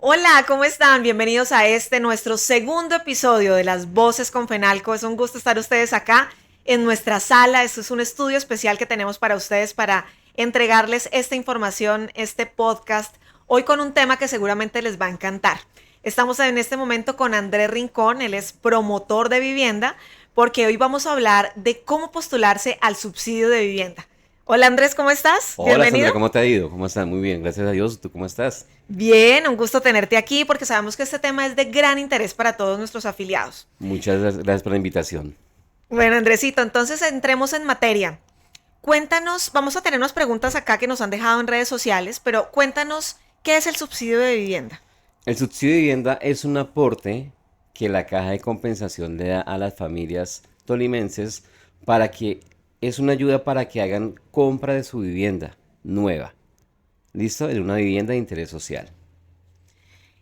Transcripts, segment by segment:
Hola, ¿cómo están? Bienvenidos a nuestro segundo episodio de Las Voces con Fenalco. Es un gusto estar ustedes acá en nuestra sala. Esto es un estudio especial que tenemos para ustedes para entregarles esta información, este podcast, hoy con un tema que seguramente les va a encantar. Estamos en este momento con Andrés Rincón, él es promotor de vivienda, porque hoy vamos a hablar de cómo postularse al subsidio de vivienda. Hola Andrés, ¿cómo estás? Hola Bienvenido. Sandra, ¿cómo te ha ido? ¿Cómo estás? Muy bien, gracias a Dios. ¿Tú cómo estás? Bien, un gusto tenerte aquí porque sabemos que este tema es de gran interés para todos nuestros afiliados. Gracias por la invitación. Bueno, Andresito, entonces entremos en materia. Cuéntanos, vamos a tener unas preguntas acá que nos han dejado en redes sociales, pero cuéntanos qué es el subsidio de vivienda. El subsidio de vivienda es un aporte que la Caja de Compensación le da a las familias tolimenses para que es una ayuda para que hagan compra de su vivienda nueva. ¿Listo? En una vivienda de interés social.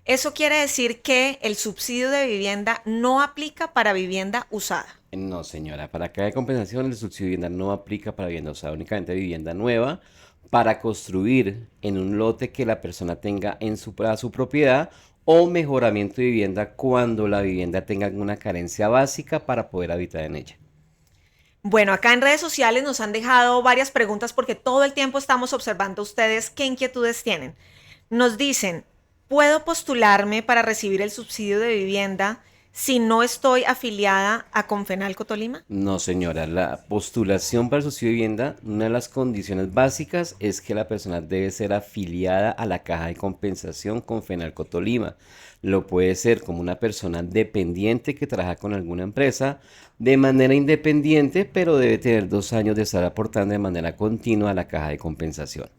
Eso quiere decir que el subsidio de vivienda no aplica para vivienda usada. No, señora, para Caja de Compensación el subsidio de vivienda no aplica para vivienda usada, únicamente vivienda nueva para construir en un lote que la persona tenga en su propiedad o mejoramiento de vivienda cuando la vivienda tenga alguna carencia básica para poder habitar en ella. Bueno, acá en redes sociales nos han dejado varias preguntas porque todo el tiempo estamos observando ustedes qué inquietudes tienen. Nos dicen, ¿puedo postularme para recibir el subsidio de vivienda si no estoy afiliada a Confenalco Tolima? No, señora, la postulación para el subsidio de vivienda, una de las condiciones básicas es que la persona debe ser afiliada a la Caja de Compensación con Fenalco Tolima. Lo puede ser como una persona dependiente que trabaja con alguna empresa de manera independiente, pero debe tener 2 años de estar aportando de manera continua a la Caja de Compensación.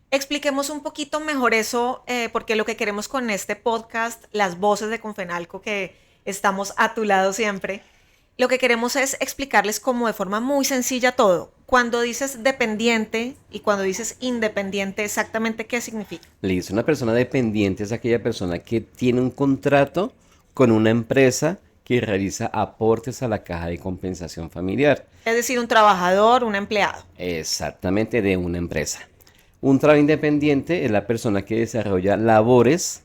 Expliquemos un poquito mejor eso, porque lo que queremos con este podcast, las voces de Confenalco, que estamos a tu lado siempre, lo que queremos es explicarles como de forma muy sencilla todo. Cuando dices dependiente y cuando dices independiente, exactamente qué significa. Listo, una persona dependiente es aquella persona que tiene un contrato con una empresa que realiza aportes a la Caja de Compensación Familiar. Es decir, un trabajador, un empleado. Exactamente, de una empresa. Un trabajo independiente es la persona que desarrolla labores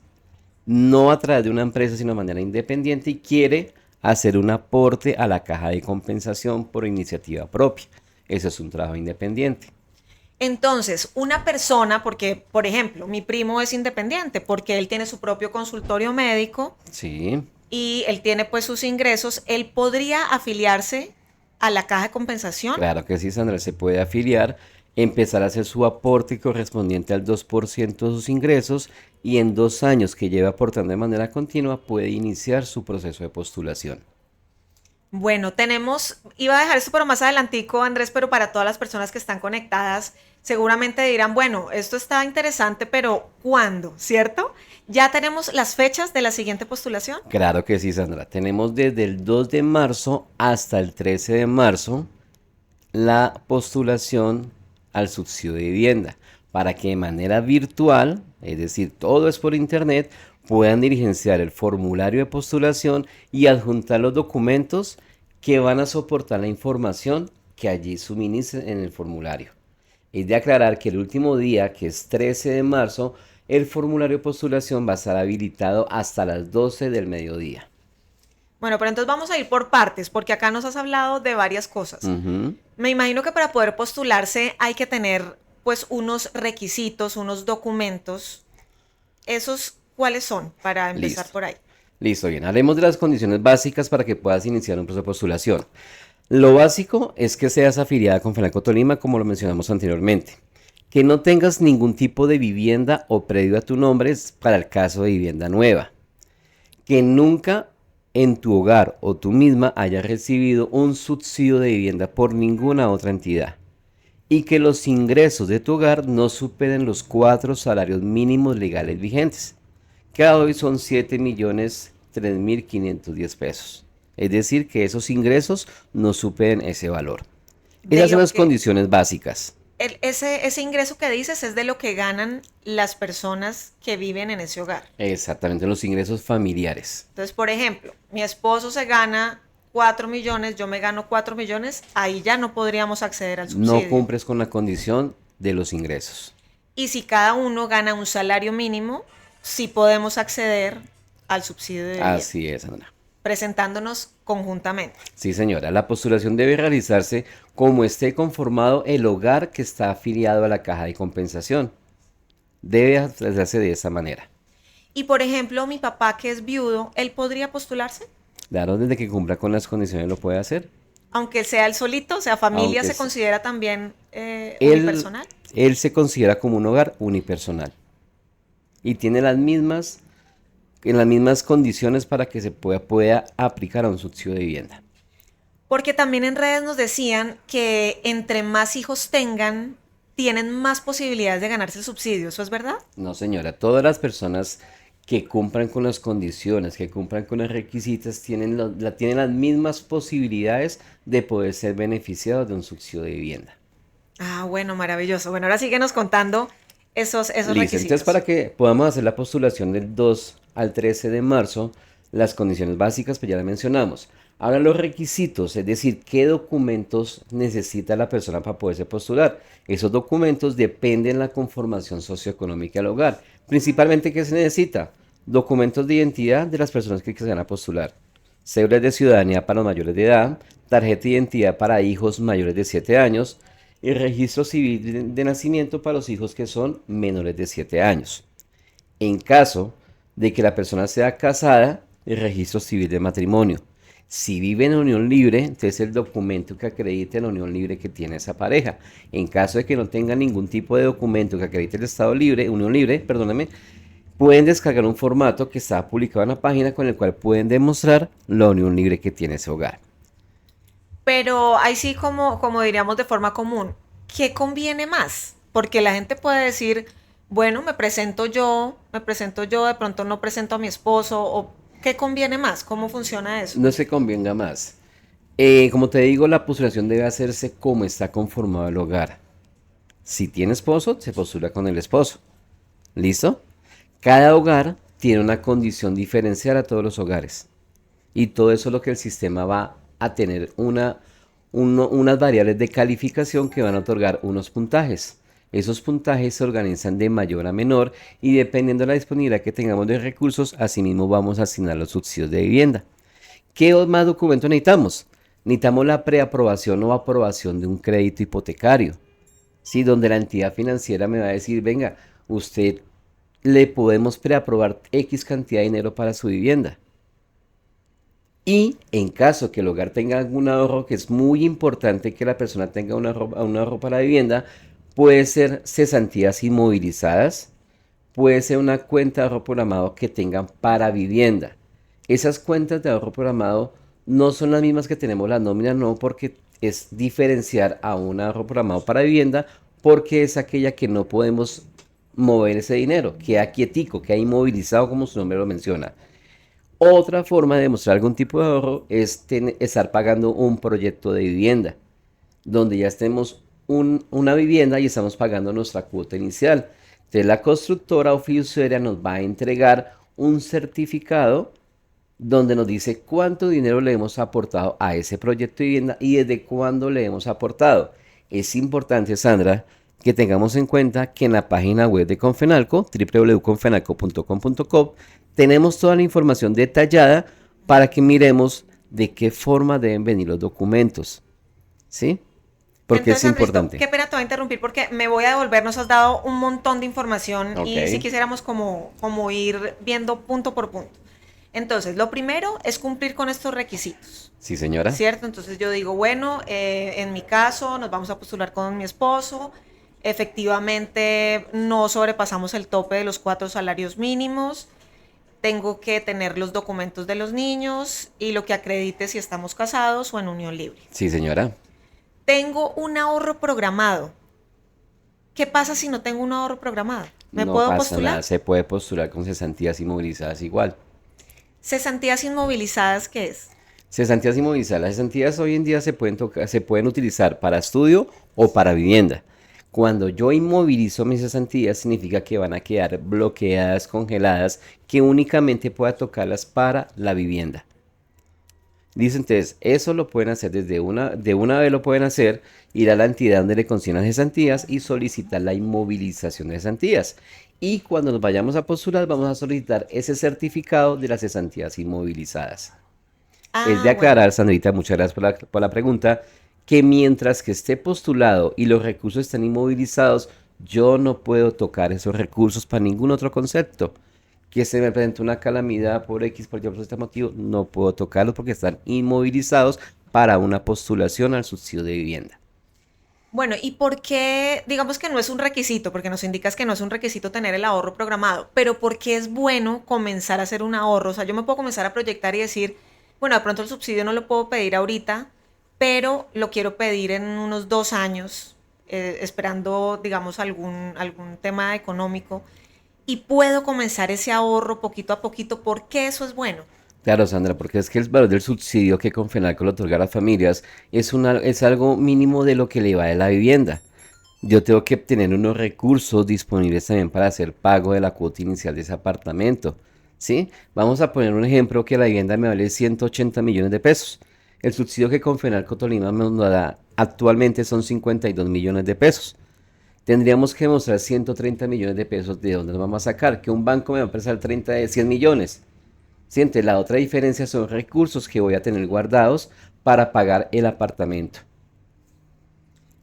no a través de una empresa, sino de manera independiente y quiere hacer un aporte a la Caja de Compensación por iniciativa propia. Eso es un trabajo independiente. Entonces, una persona, porque, por ejemplo, mi primo es independiente porque él tiene su propio consultorio médico Sí. y él tiene pues sus ingresos, él podría afiliarse a la caja de compensación. Claro que sí, Sandra, se puede afiliar, empezar a hacer su aporte correspondiente al 2% de sus ingresos y en 2 años que lleve aportando de manera continua puede iniciar su proceso de postulación. Bueno, iba a dejar esto para más adelantico, Andrés, pero para todas las personas que están conectadas, seguramente dirán, bueno, esto está interesante, pero ¿cuándo? ¿Cierto? Ya tenemos las fechas de la siguiente postulación. Claro que sí, Sandra. Tenemos desde el 2 de marzo hasta el 13 de marzo la postulación al subsidio de vivienda para que de manera virtual, es decir, todo es por internet, puedan diligenciar el formulario de postulación y adjuntar los documentos que van a soportar la información que allí suministren en el formulario. Es de aclarar que el último día, que es 13 de marzo, el formulario de postulación va a estar habilitado hasta las 12 del mediodía. Bueno, pero entonces vamos a ir por partes, porque acá nos has hablado de varias cosas. Ujú. Me imagino que para poder postularse hay que tener pues unos requisitos, unos documentos. ¿Esos cuáles son para empezar Listo. por ahí? Listo, bien. Hablemos de las condiciones básicas para que puedas iniciar un proceso de postulación. Lo básico es que seas afiliada con Fenalco Tolima, como lo mencionamos anteriormente. Que no tengas ningún tipo de vivienda o predio a tu nombre para el caso de vivienda nueva. Que nunca en tu hogar o tú misma hayas recibido un subsidio de vivienda por ninguna otra entidad. Y que los ingresos de tu hogar no superen los 4 salarios mínimos legales vigentes, que hoy son 7.003.510 pesos. Es decir, que esos ingresos no superen ese valor. De Esas son lo las que, condiciones básicas. ese ingreso que dices es de lo que ganan las personas que viven en ese hogar. Exactamente, los ingresos familiares. Entonces, por ejemplo, mi esposo se gana 4 millones, yo me gano 4 millones, ahí ya no podríamos acceder al No subsidio. cumples con la condición de los ingresos. Y si cada uno gana un salario mínimo, sí podemos acceder al subsidio de vivienda, Así es, Sandra. presentándonos conjuntamente. Sí, señora. La postulación debe realizarse como esté conformado el hogar que está afiliado a la caja de compensación. Debe hacerse de esa manera. Y por ejemplo, mi papá que es viudo, ¿él podría postularse? Claro, desde que cumpla con las condiciones lo puede hacer. Aunque sea él solito, o sea, familia Aunque se s- considera también él, unipersonal. él se considera como un hogar unipersonal y tiene en las mismas condiciones para que se pueda aplicar a un subsidio de vivienda. Porque también en redes nos decían que entre más hijos tengan, tienen más posibilidades de ganarse el subsidio. ¿Eso es verdad? No, señora, todas las personas que cumplan con las condiciones, que cumplan con los requisitos, tienen las mismas posibilidades de poder ser beneficiados de un subsidio de vivienda. Ah, bueno, maravilloso. Bueno, ahora síguenos contando esos Listo, entonces para requisitos. que podamos hacer la postulación del 2 al 13 de marzo, las condiciones básicas pues ya las mencionamos. Ahora los requisitos, es decir, qué documentos necesita la persona para poderse postular. Esos documentos dependen de la conformación socioeconómica del hogar. Principalmente, ¿qué se necesita? Documentos de identidad de las personas que se van a postular. Cédulas de ciudadanía para los mayores de edad, tarjeta de identidad para hijos mayores de 7 años, y registro civil de nacimiento para los hijos que son menores de 7 años. En caso de que la persona sea casada, el registro civil de matrimonio. Si vive en unión libre, entonces el documento que acredite la unión libre que tiene esa pareja. En caso de que no tenga ningún tipo de documento que acredite el estado libre, unión libre, perdóname, pueden descargar un formato que está publicado en la página con el cual pueden demostrar la unión libre que tiene ese hogar. Pero ahí sí, como diríamos de forma común, ¿qué conviene más? Porque la gente puede decir, bueno, me presento yo, de pronto no presento a mi esposo, o ¿qué conviene más? ¿Cómo funciona eso? No se convenga más. Como te digo, la postulación debe hacerse como está conformado el hogar. Si tiene esposo, se postula con el esposo. ¿Listo? Cada hogar tiene una condición diferencial a todos los hogares. Y todo eso es lo que el sistema va a tener unas variables de calificación que van a otorgar unos puntajes. Esos puntajes se organizan de mayor a menor y dependiendo de la disponibilidad que tengamos de recursos, asimismo vamos a asignar los subsidios de vivienda. ¿Qué más documentos necesitamos? Necesitamos la preaprobación o aprobación de un crédito hipotecario. Sí, donde la entidad financiera me va a decir, venga, usted le podemos preaprobar X cantidad de dinero para su vivienda. Y en caso que el hogar tenga algún ahorro, que es muy importante que la persona tenga un ahorro para la vivienda, puede ser cesantías inmovilizadas, puede ser una cuenta de ahorro programado que tengan para vivienda. Esas cuentas de ahorro programado no son las mismas que tenemos la nómina, no, porque es diferenciar a un ahorro programado para vivienda, porque es aquella que no podemos mover ese dinero, queda quietico, queda inmovilizado como su nombre lo menciona. Otra forma de demostrar algún tipo de ahorro es estar pagando un proyecto de vivienda, donde ya tenemos una vivienda y estamos pagando nuestra cuota inicial. Entonces la constructora o fiduciaria nos va a entregar un certificado donde nos dice cuánto dinero le hemos aportado a ese proyecto de vivienda y desde cuándo le hemos aportado. Es importante, Sandra, que tengamos en cuenta que en la página web de Confenalco, www.confenalco.com.co, tenemos toda la información detallada para que miremos de qué forma deben venir los documentos. ¿Sí? Porque es Entonces, Andresito, importante. qué pena te voy a interrumpir porque me voy a devolver, nos has dado un montón de información Ok. y si quisiéramos como ir viendo punto por punto. Entonces, lo primero es cumplir con estos requisitos, Sí, señora. ¿cierto? Entonces yo digo, bueno, en mi caso nos vamos a postular con mi esposo, efectivamente no sobrepasamos el tope de los 4 salarios mínimos, tengo que tener los documentos de los niños y lo que acredite si estamos casados o en unión libre. Sí, señora. Tengo un ahorro programado. ¿Qué pasa si no tengo un ahorro programado? ¿Me No puedo pasa nada. postular? Se puede postular con cesantías inmovilizadas igual. Cesantías inmovilizadas, ¿qué es? Cesantías inmovilizadas. Las cesantías hoy en día se pueden utilizar para estudio o para vivienda. Cuando yo inmovilizo mis cesantías, significa que van a quedar bloqueadas, congeladas, que únicamente pueda tocarlas para la vivienda. Dice entonces, eso lo pueden hacer de una vez lo pueden hacer, ir a la entidad donde le consignan cesantías y solicitar la inmovilización de cesantías. y cuando nos vayamos a postular vamos a solicitar ese certificado de las cesantías inmovilizadas. Es de Ah, bueno. aclarar, Sandrita, muchas gracias por la pregunta, que mientras que esté postulado y los recursos estén inmovilizados, yo no puedo tocar esos recursos para ningún otro concepto. Que se me presente una calamidad por X, por Y, por este motivo, no puedo tocarlos porque están inmovilizados para una postulación al subsidio de vivienda. Bueno, ¿y por qué, digamos que no es un requisito, porque nos indicas que no es un requisito tener el ahorro programado, pero por qué es bueno comenzar a hacer un ahorro? O sea, yo me puedo comenzar a proyectar y decir, bueno, de pronto el subsidio no lo puedo pedir ahorita, pero lo quiero pedir en unos 2 años, esperando, digamos, algún tema económico, y puedo comenzar ese ahorro poquito a poquito. ¿Por qué eso es bueno? Claro, Sandra, porque es que el valor del subsidio que Confenalco le otorga a las familias es algo mínimo de lo que le va de la vivienda. Yo tengo que tener unos recursos disponibles también para hacer pago de la cuota inicial de ese apartamento. ¿Sí? Vamos a poner un ejemplo que la vivienda me vale 180 millones de pesos. El subsidio que Confenalco Tolima nos da actualmente son 52 millones de pesos. Tendríamos que mostrar 130 millones de pesos de dónde nos vamos a sacar, que un banco me va a prestar 30 de 100 millones. Siente, la otra diferencia son recursos que voy a tener guardados para pagar el apartamento.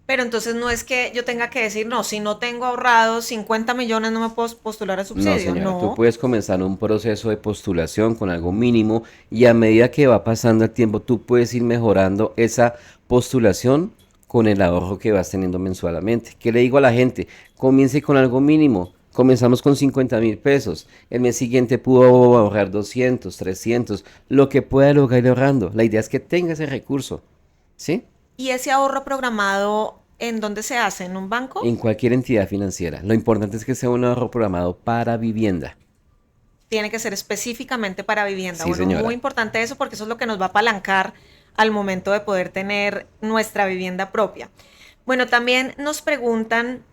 Pero entonces no es que yo tenga que decir, no, si no tengo ahorrados 50 millones no me puedo postular a No, subsidio. señora, tú No. puedes comenzar un proceso de postulación con algo mínimo y a medida que va pasando el tiempo, tú puedes ir mejorando esa postulación con el ahorro que vas teniendo mensualmente. ¿Qué le digo a la gente? Comience con algo mínimo. Comenzamos con 50.000 pesos. El mes siguiente pudo ahorrar 200, 300, lo que pueda lograr ir ahorrando. La idea es que tenga ese recurso, ¿sí? ¿Y ese ahorro programado en dónde se hace? ¿En un banco? En cualquier entidad financiera. Lo importante es que sea un ahorro programado para vivienda. Tiene que ser específicamente para vivienda. Sí, Bueno, muy señora. importante eso porque eso es lo que nos va a apalancar al momento de poder tener nuestra vivienda propia. Bueno, también nos preguntan,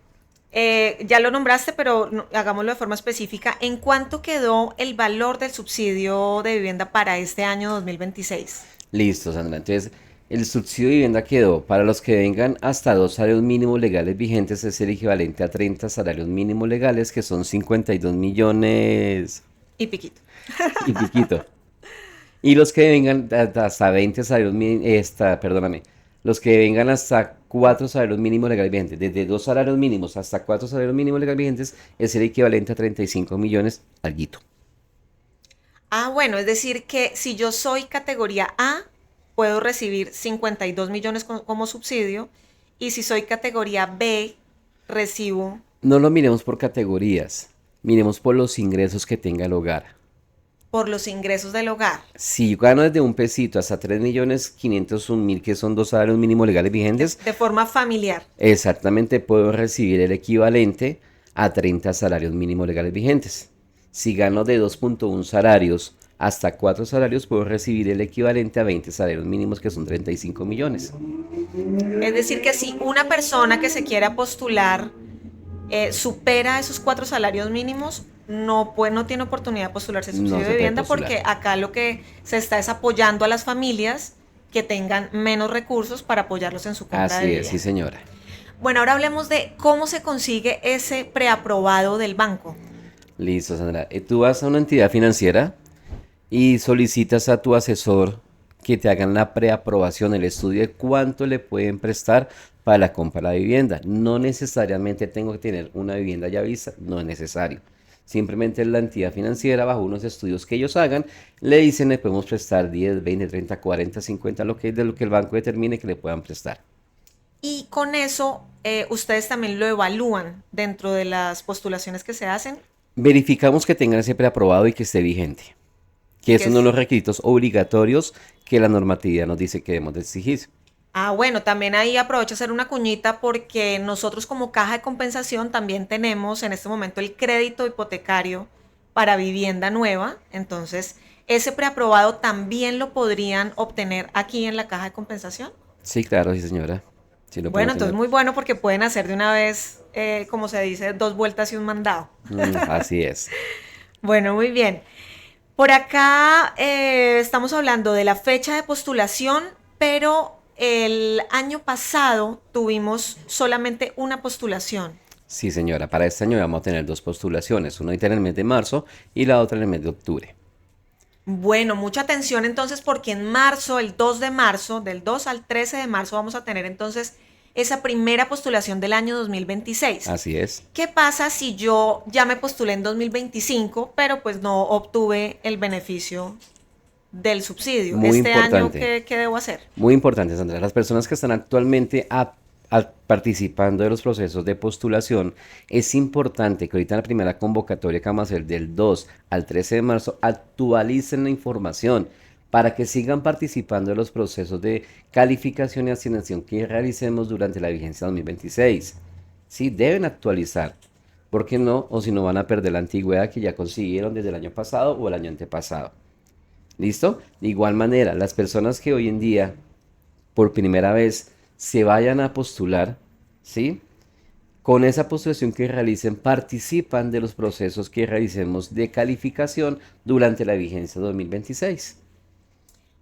ya lo nombraste, pero hagámoslo de forma específica, ¿en cuánto quedó el valor del subsidio de vivienda para este año 2026? Listo, Sandra. Entonces, el subsidio de vivienda quedó para los que vengan hasta 2 salarios mínimos legales vigentes, es el equivalente a 30 salarios mínimos legales, que son 52 millones Y piquito. y piquito. Y los que vengan hasta 20 salarios mínimos, perdóname, los que vengan hasta 4 salarios mínimos legales vigentes, desde 2 salarios mínimos hasta 4 salarios mínimos legales vigentes, es el equivalente a 35 millones alguito. Ah, bueno, es decir que si yo soy categoría A, puedo recibir 52 millones como subsidio y si soy categoría B, recibo No lo miremos por categorías, miremos por los ingresos que tenga el hogar. por los ingresos del hogar Si gano desde un pesito hasta 3.501.000, que son 2 salarios mínimos legales vigentes, de forma familiar. exactamente puedo recibir el equivalente a 30 salarios mínimos legales vigentes. Si gano de 2.1 salarios hasta 4 salarios, puedo recibir el equivalente a 20 salarios mínimos, que son 35 millones. Es decir, que si una persona que se quiera postular supera esos 4 salarios mínimos, no tiene oportunidad de postularse al No subsidio de se puede vivienda postular. porque acá lo que se está es apoyando a las familias que tengan menos recursos para apoyarlos en su compra de Así es, sí, vivienda. señora. Bueno, ahora hablemos de cómo se consigue ese preaprobado del banco. Listo, Sandra. Tú vas a una entidad financiera y solicitas a tu asesor que te hagan la preaprobación, el estudio de cuánto le pueden prestar para la compra de la vivienda. No necesariamente tengo que tener una vivienda ya vista, no es necesario. Simplemente la entidad financiera, bajo unos estudios que ellos hagan, le dicen le podemos prestar 10, 20, 30, 40, 50, de lo que el banco determine que le puedan prestar. Y con eso, ustedes también lo evalúan dentro de las postulaciones que se hacen, Verificamos que tengan ese preaprobado y que esté vigente, que que es uno de es. los requisitos obligatorios que la normatividad nos dice que debemos de exigir. Ah, bueno, también ahí aprovecho a hacer una cuñita porque nosotros como caja de compensación también tenemos en este momento el crédito hipotecario para vivienda nueva. Entonces, ese preaprobado también lo podrían obtener aquí en la caja de compensación. Sí, claro, sí, señora. Sí lo Bueno, podemos entonces tener. muy bueno porque pueden hacer de una vez, como se dice, 2 vueltas y un mandado. Así es. Bueno, muy bien. Por acá estamos hablando de la fecha de postulación, pero el año pasado tuvimos solamente una postulación. Sí, señora, para este año vamos a tener dos postulaciones, una ahorita en el mes de marzo y la otra en el mes de octubre. Bueno, mucha atención entonces porque en marzo, el 2 de marzo, del 2 al 13 de marzo vamos a tener entonces esa primera postulación del año 2026. Así es. ¿Qué pasa si yo ya me postulé en 2025, pero pues no obtuve el beneficio del subsidio? Muy ¿Este año importante. qué debo hacer? Muy importante, Sandra. Las personas que están actualmente participando de los procesos de postulación, es importante que ahorita en la primera convocatoria que vamos a hacer del 2 al 13 de marzo actualicen la información para que sigan participando de los procesos de calificación y asignación que realicemos durante la vigencia 2026. Sí, deben actualizar. ¿Por qué no? O si no van a perder la antigüedad que ya consiguieron desde el año pasado o el año antepasado. ¿Listo? De igual manera, las personas que hoy en día por primera vez se vayan a postular, ¿sí? Con esa postulación que realicen, participan de los procesos que realicemos de calificación durante la vigencia 2026.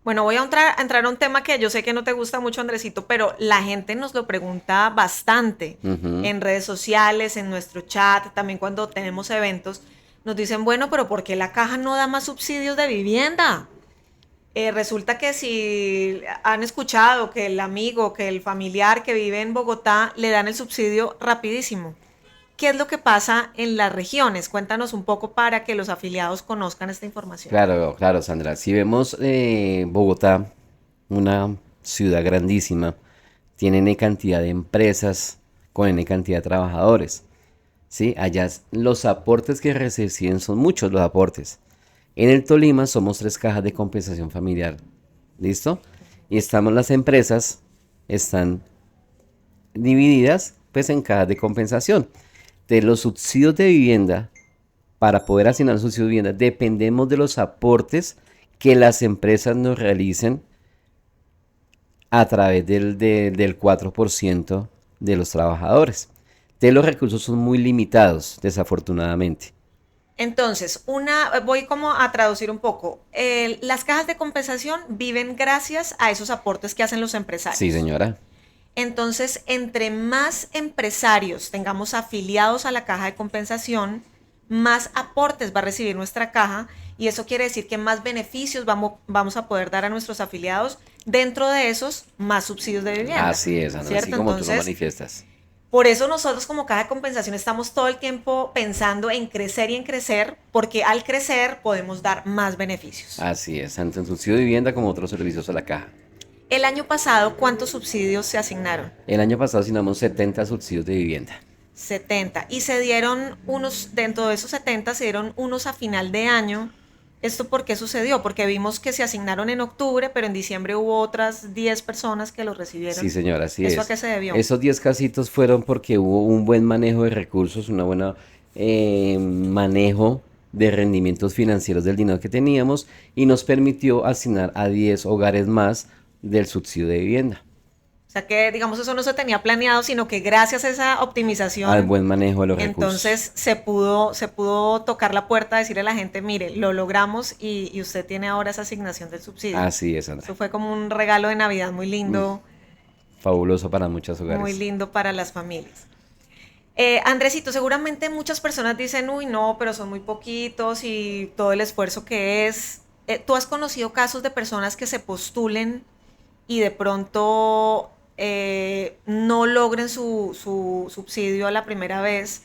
Bueno, voy a entrar a un tema que yo sé que no te gusta mucho, Andresito, pero la gente nos lo pregunta bastante Ujú. en redes sociales, en nuestro chat, también cuando tenemos eventos. Nos dicen, bueno, pero ¿por qué la caja no da más subsidios de vivienda? Resulta que si han escuchado que el amigo, que el familiar que vive en Bogotá le dan el subsidio rapidísimo. ¿Qué es lo que pasa en las regiones? Cuéntanos un poco para que los afiliados conozcan esta información. Claro, claro, Sandra. Si vemos Bogotá, una ciudad grandísima, tiene N cantidad de empresas con N cantidad de trabajadores. ¿Sí? Allá los aportes que reciben son muchos los aportes. En el Tolima somos tres cajas de compensación familiar. ¿Listo? Y estamos las empresas, están divididas pues en cajas de compensación. De los subsidios de vivienda, para poder asignar subsidios de vivienda, dependemos de los aportes que las empresas nos realicen a través del 4% de los trabajadores. De los recursos son muy limitados, desafortunadamente. Entonces, voy como a traducir un poco. Las cajas de compensación viven gracias a esos aportes que hacen los Sí, empresarios. señora. Entonces, entre más empresarios tengamos afiliados a la caja de compensación, más aportes va a recibir nuestra caja y eso quiere decir que más beneficios vamos a poder dar a nuestros afiliados, dentro de esos más subsidios de vivienda, Así es, Ana, así ¿cierto? como tú lo Entonces, manifiestas. por eso nosotros como caja de compensación estamos todo el tiempo pensando en crecer y en crecer, porque al crecer podemos dar más beneficios. Así es, tanto en subsidio de vivienda como otros servicios a la caja. El año pasado, ¿cuántos subsidios se asignaron? El año pasado asignamos 70 subsidios de vivienda. 70. Y se dieron unos, dentro de esos 70, se dieron unos a final de año. ¿Esto por qué sucedió? Porque vimos que se asignaron en octubre, pero en diciembre hubo otras 10 personas que los Sí, recibieron. señora, así ¿Eso a es. qué se debió? Esos 10 casitos fueron porque hubo un buen manejo de recursos, una buena manejo de rendimientos financieros del dinero que teníamos y nos permitió asignar a 10 hogares más del subsidio de vivienda. O sea que, digamos, eso no se tenía planeado, sino que gracias a esa Al optimización, buen manejo de los recursos. entonces se pudo tocar la puerta, decirle a la gente, mire, lo logramos y usted tiene ahora esa asignación del subsidio. Así es, Sandra. Eso fue como un regalo de Navidad Mm, fabuloso para muchos muy hogares. lindo para las familias. Andresito, seguramente muchas personas dicen, uy, no, pero son muy poquitos y todo el esfuerzo que es. ¿Tú has conocido casos de personas que se postulen y de pronto no logren su subsidio a la primera vez,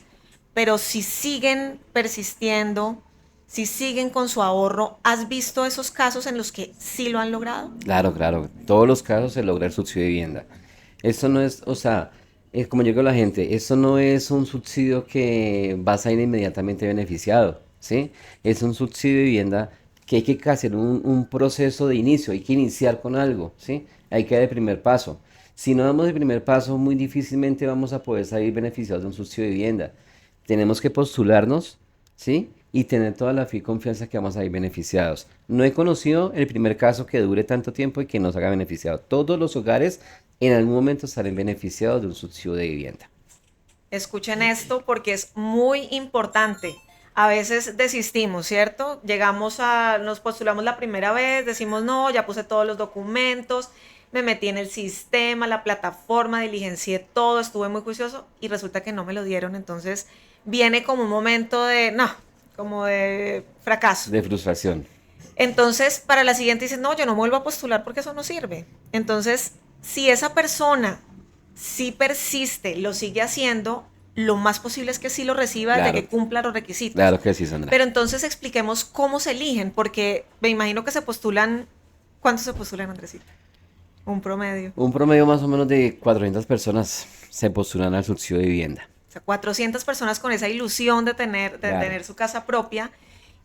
pero si siguen persistiendo, si siguen con su ahorro? ¿Has visto esos casos en los que sí lo han logrado? Claro, claro. Todos los casos se logra el subsidio de vivienda. Esto no es, o sea, es como yo digo a la gente, esto no es un subsidio que vas a ir inmediatamente beneficiado, ¿sí? Es un subsidio de vivienda que hay que hacer un proceso de inicio, hay que iniciar con algo, ¿sí? Hay que dar el primer paso. Si no damos el primer paso, muy difícilmente vamos a poder salir beneficiados de un subsidio de vivienda. Tenemos que postularnos, ¿sí? Y tener toda la fe y confianza que vamos a ir beneficiados. No he conocido el primer caso que dure tanto tiempo y que nos haga beneficiado. Todos los hogares en algún momento estarán beneficiados de un subsidio de vivienda. Escuchen esto porque es muy importante. A veces desistimos, ¿cierto? Nos postulamos la primera vez, decimos no, ya puse todos los documentos, me metí en el sistema, la plataforma, diligencié todo, estuve muy juicioso y resulta que no me lo dieron. Entonces viene como un momento de, no, como de fracaso. De frustración. Entonces, para la siguiente dices, no, yo no me vuelvo a postular porque eso no sirve. Entonces, si esa persona sí persiste, lo sigue haciendo, lo más posible es que sí lo reciba desde Claro, que cumpla los requisitos. claro que sí, Sandra. Pero entonces expliquemos cómo se eligen, porque me imagino que se postulan, ¿cuántos se postulan, Andresito? Un promedio. Un promedio más o menos de 400 personas se postulan al subsidio de vivienda. O sea, 400 personas con esa ilusión de Claro. tener su casa propia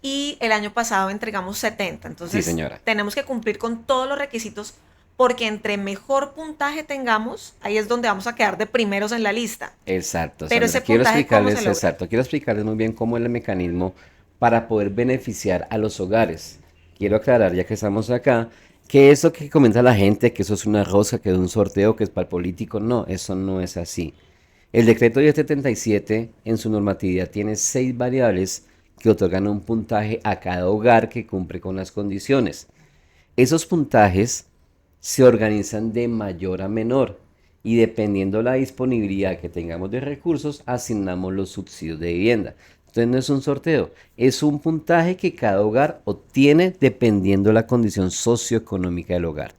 y el año pasado entregamos 70. Sí, Entonces, señora. tenemos que cumplir con todos los requisitos porque entre mejor puntaje tengamos, ahí es donde vamos a quedar de primeros en la lista. Exacto, Pero Sandra. ese puntaje, ¿cómo se logra? Quiero explicarles muy bien cómo es el mecanismo para poder beneficiar a los hogares. Quiero aclarar, ya que estamos acá, que eso que comenta la gente, que eso es una rosca, que es un sorteo, que es para el político, no, eso no es así. El decreto 1077 en su normatividad tiene 6 variables que otorgan un puntaje a cada hogar que cumple con las condiciones. Esos puntajes se organizan de mayor a menor y dependiendo la disponibilidad que tengamos de recursos, asignamos los subsidios de vivienda. Entonces no es un sorteo, es un puntaje que cada hogar obtiene dependiendo la condición socioeconómica del hogar.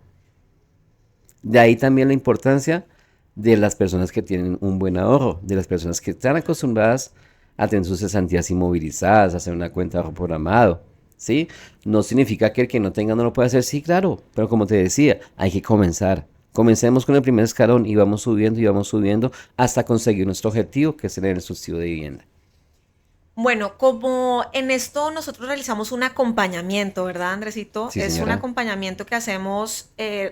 De ahí también la importancia de las personas que tienen un buen ahorro, de las personas que están acostumbradas a tener sus cesantías inmovilizadas, a hacer una cuenta de ahorro programado, ¿sí? No significa que el que no tenga no lo pueda hacer, sí, claro, pero como te decía, hay que comenzar. Comencemos con el primer escalón y vamos subiendo hasta conseguir nuestro objetivo, que es tener el subsidio de vivienda. Bueno, como en esto nosotros realizamos un acompañamiento, ¿verdad, Andresito? Sí, Es un señora. acompañamiento que hacemos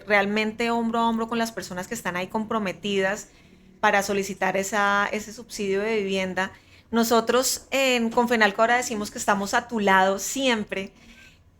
realmente hombro a hombro con las personas que están ahí comprometidas para solicitar ese subsidio de vivienda. Nosotros en Confenalco ahora decimos que estamos a tu lado siempre.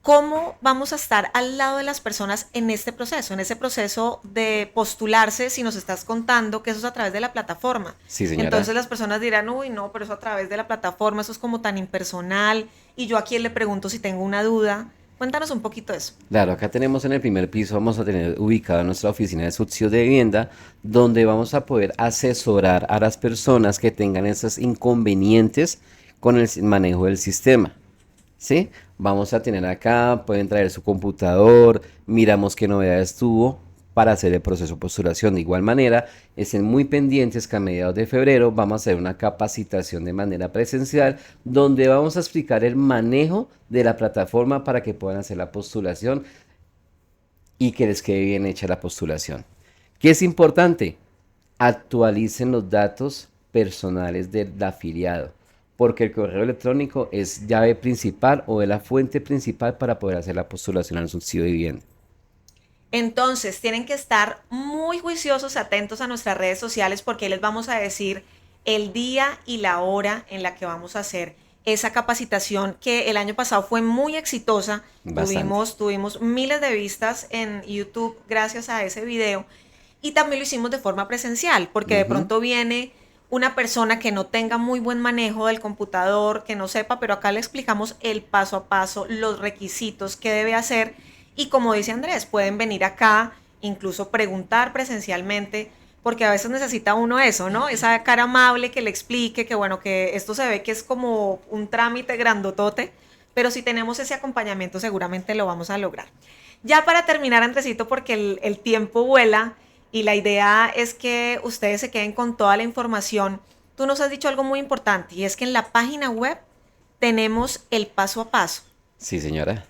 ¿Cómo vamos a estar al lado de las personas en ese proceso de postularse, si nos estás contando que eso es a través de la plataforma? Sí, señora. Entonces las personas dirán, uy, no, pero eso a través de la plataforma, eso es como tan impersonal, y yo a quién le pregunto si tengo una duda. Cuéntanos un poquito de eso. Claro, acá tenemos en el primer piso, vamos a tener ubicada nuestra oficina de subsidio de vivienda, donde vamos a poder asesorar a las personas que tengan esos inconvenientes con el manejo del sistema. ¿Sí? Vamos a tener acá, pueden traer su computador, miramos qué novedades tuvo para hacer el proceso de postulación. De igual manera, estén muy pendientes que a mediados de febrero vamos a hacer una capacitación de manera presencial donde vamos a explicar el manejo de la plataforma para que puedan hacer la postulación y que les quede bien hecha la postulación. ¿Qué es importante? Actualicen los datos personales del afiliado, porque el correo electrónico es llave principal o es la fuente principal para poder hacer la postulación al subsidio de vivienda. Entonces, tienen que estar muy juiciosos, atentos a nuestras redes sociales porque ahí les vamos a decir el día y la hora en la que vamos a hacer esa capacitación que el año pasado fue muy exitosa. Bastante. Tuvimos miles de vistas en YouTube gracias a ese video y también lo hicimos de forma presencial porque de Ujú. pronto viene una persona que no tenga muy buen manejo del computador, que no sepa, pero acá le explicamos el paso a paso, los requisitos que debe hacer y como dice Andrés, pueden venir acá, incluso preguntar presencialmente, porque a veces necesita uno eso, ¿no? Esa cara amable que le explique que bueno, que esto se ve que es como un trámite grandotote, pero si tenemos ese acompañamiento seguramente lo vamos a lograr. Ya para terminar, Andresito, porque el tiempo vuela y la idea es que ustedes se queden con toda la información. Tú nos has dicho algo muy importante y es que en la página web tenemos el paso a paso. Sí, señora.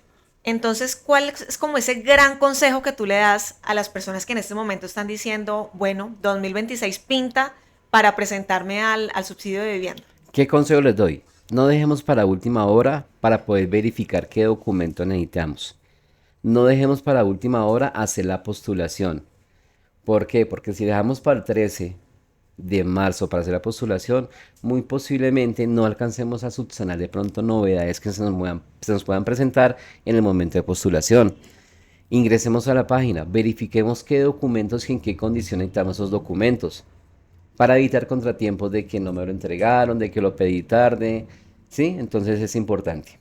Entonces, ¿cuál es como ese gran consejo que tú le das a las personas que en este momento están diciendo, bueno, 2026 pinta para presentarme al subsidio de vivienda? ¿Qué consejo les doy? No dejemos para última hora para poder verificar qué documento necesitamos. No dejemos para última hora hacer la postulación. ¿Por qué? Porque si dejamos para el 13 de marzo para hacer la postulación, muy posiblemente no alcancemos a subsanar de pronto novedades que se nos puedan presentar en el momento de postulación. Ingresemos a la página, verifiquemos qué documentos y en qué condiciones necesitamos esos documentos para evitar contratiempos de que no me lo entregaron, de que lo pedí tarde, ¿sí? Entonces es importante.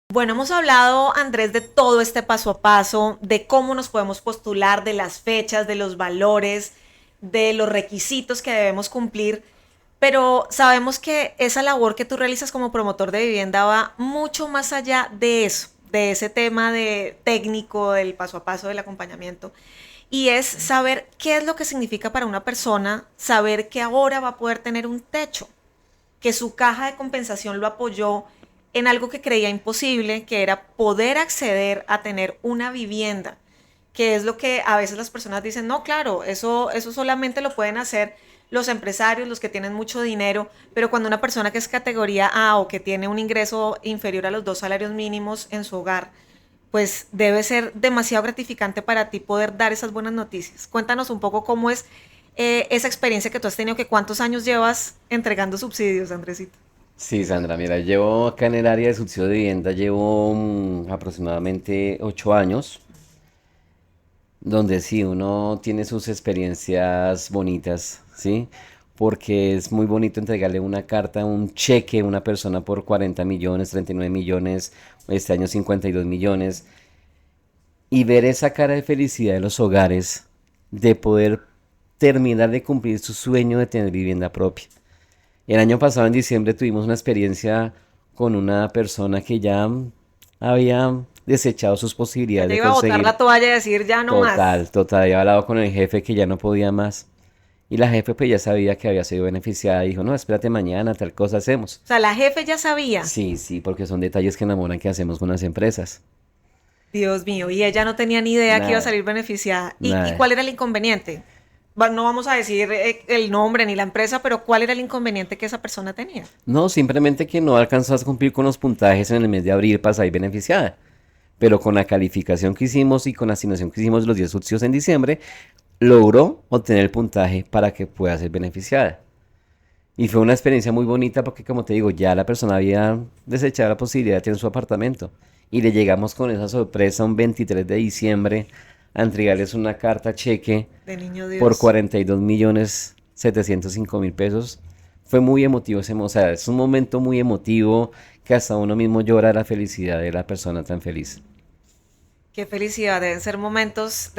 Bueno, hemos hablado, Andrés, de todo este paso a paso, de cómo nos podemos postular, de las fechas, de los valores, de los requisitos que debemos cumplir, pero sabemos que esa labor que tú realizas como promotor de vivienda va mucho más allá de eso, de ese tema de técnico, del paso a paso del acompañamiento, y es saber qué es lo que significa para una persona saber que ahora va a poder tener un techo, que su caja de compensación lo apoyó en algo que creía imposible, que era poder acceder a tener una vivienda, que es lo que a veces las personas dicen, no, claro, eso solamente lo pueden hacer los empresarios, los que tienen mucho dinero, pero cuando una persona que es categoría A o que tiene un ingreso inferior a los 2 salarios mínimos en su hogar, pues debe ser demasiado gratificante para ti poder dar esas buenas noticias. Cuéntanos un poco cómo es esa experiencia que tú has tenido, que cuántos años llevas entregando subsidios, Andresito. Sí, Sandra, mira, llevo acá en el área de subsidio de vivienda, llevo aproximadamente 8 años, donde sí, uno tiene sus experiencias bonitas, ¿sí? Porque es muy bonito entregarle una carta, un cheque a una persona por 40 millones, 39 millones, este año 52 millones, y ver esa cara de felicidad de los hogares, de poder terminar de cumplir su sueño de tener vivienda propia. El año pasado, en diciembre, tuvimos una experiencia con una persona que ya había desechado sus Ya posibilidades te de iba a botar conseguir. la toalla y decir ya no más. Total, total. Había hablado con el jefe que ya no podía más. Y la jefe pues ya sabía que había sido beneficiada y dijo, no, espérate mañana, tal cosa hacemos. O sea, la jefe ya sabía. Sí, sí, porque son detalles que enamoran que hacemos con las empresas. Dios mío, y ella no tenía ni idea que iba a Nada, salir beneficiada. ¿Y nada. cuál era el inconveniente? No vamos a decir el nombre ni la empresa, pero ¿cuál era el inconveniente que esa persona tenía? No, simplemente que no alcanzó a cumplir con los puntajes en el mes de abril para salir beneficiada. Pero con la calificación que hicimos y con la asignación que hicimos de los 10 subsidios en diciembre, logró obtener el puntaje para que pueda ser beneficiada. Y fue una experiencia muy bonita porque, como te digo, ya la persona había desechado la posibilidad de tener su apartamento. Y le llegamos con esa sorpresa un 23 de diciembre a entregarles una carta cheque De niño por Dios. 42 millones 705 mil pesos. Fue muy emotivo o sea, es un momento muy emotivo que hasta uno mismo llora de la felicidad de la persona tan feliz. Qué felicidad, deben ser momentos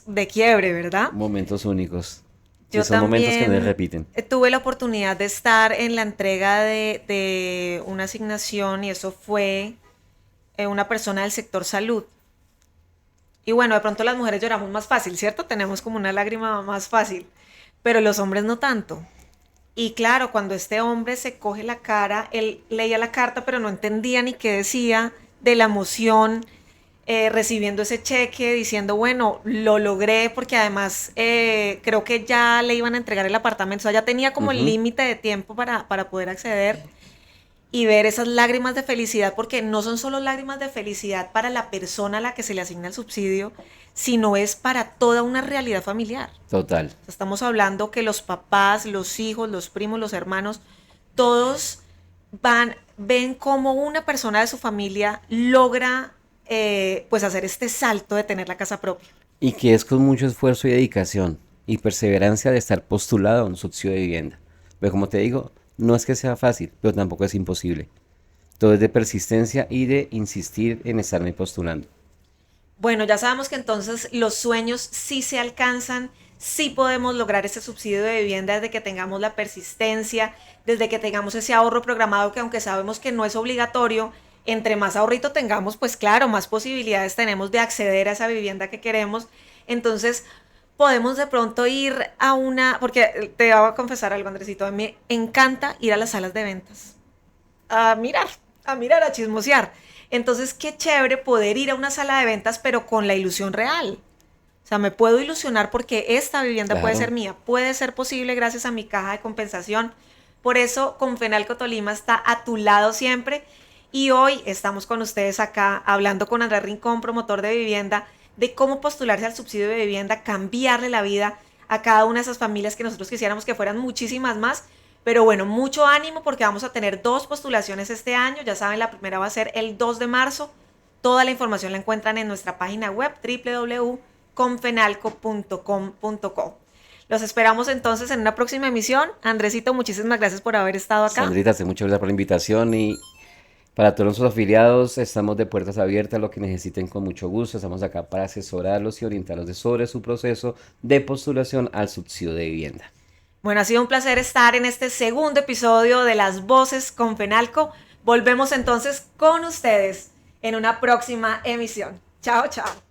de quiebre, ¿verdad? Momentos únicos. Que Yo son momentos que no se también repiten. tuve la oportunidad de estar en la entrega de una asignación y eso fue una persona del sector salud. Y bueno, de pronto las mujeres lloramos más fácil, ¿cierto? Tenemos como una lágrima más fácil, pero los hombres no tanto. Y claro, cuando este hombre se coge la cara, él leía la carta, pero no entendía ni qué decía de la emoción, recibiendo ese cheque, diciendo, bueno, lo logré, porque además creo que ya le iban a entregar el apartamento, o sea, ya tenía como el Ujú. límite de tiempo para poder acceder y ver esas lágrimas de felicidad, porque no son solo lágrimas de felicidad para la persona a la que se le asigna el subsidio, sino es para toda una realidad familiar. Total. Estamos hablando que los papás, los hijos, los primos, los hermanos, todos ven cómo una persona de su familia logra pues hacer este salto de tener la casa propia. Y que es con mucho esfuerzo y dedicación y perseverancia de estar postulado a un subsidio de vivienda. Pero como te digo, no es que sea fácil, pero tampoco es imposible. Todo es de persistencia y de insistir en estarme postulando. Bueno, ya sabemos que entonces los sueños sí se alcanzan, sí podemos lograr ese subsidio de vivienda desde que tengamos la persistencia, desde que tengamos ese ahorro programado que aunque sabemos que no es obligatorio, entre más ahorrito tengamos, pues claro, más posibilidades tenemos de acceder a esa vivienda que queremos. Entonces, podemos de pronto ir a una, porque te voy a confesar algo, Andresito, a mí me encanta ir a las salas de ventas a mirar, a mirar, a chismosear. Entonces, qué chévere poder ir a una sala de ventas, pero con la ilusión real. O sea, me puedo ilusionar porque esta vivienda puede ser Claro. mía, puede ser posible gracias a mi caja de compensación. Por eso, Confenalco Tolima está a tu lado siempre. Y hoy estamos con ustedes acá hablando con Andrés Rincón, promotor de vivienda, de cómo postularse al subsidio de vivienda, cambiarle la vida a cada una de esas familias que nosotros quisiéramos que fueran muchísimas más. Pero bueno, mucho ánimo porque vamos a tener 2 postulaciones este año. Ya saben, la primera va a ser el 2 de marzo. Toda la información la encuentran en nuestra página web www.confenalco.com.co. Los esperamos entonces en una próxima emisión. Andresito, muchísimas gracias por haber estado acá. Sandrita, te muchas gracias por la invitación y Para todos nuestros afiliados, estamos de puertas abiertas, lo que necesiten con mucho gusto. Estamos acá para asesorarlos y orientarlos sobre su proceso de postulación al subsidio de vivienda. Bueno, ha sido un placer estar en este segundo episodio de Las Voces con Fenalco. Volvemos entonces con ustedes en una próxima emisión. Chao, chao.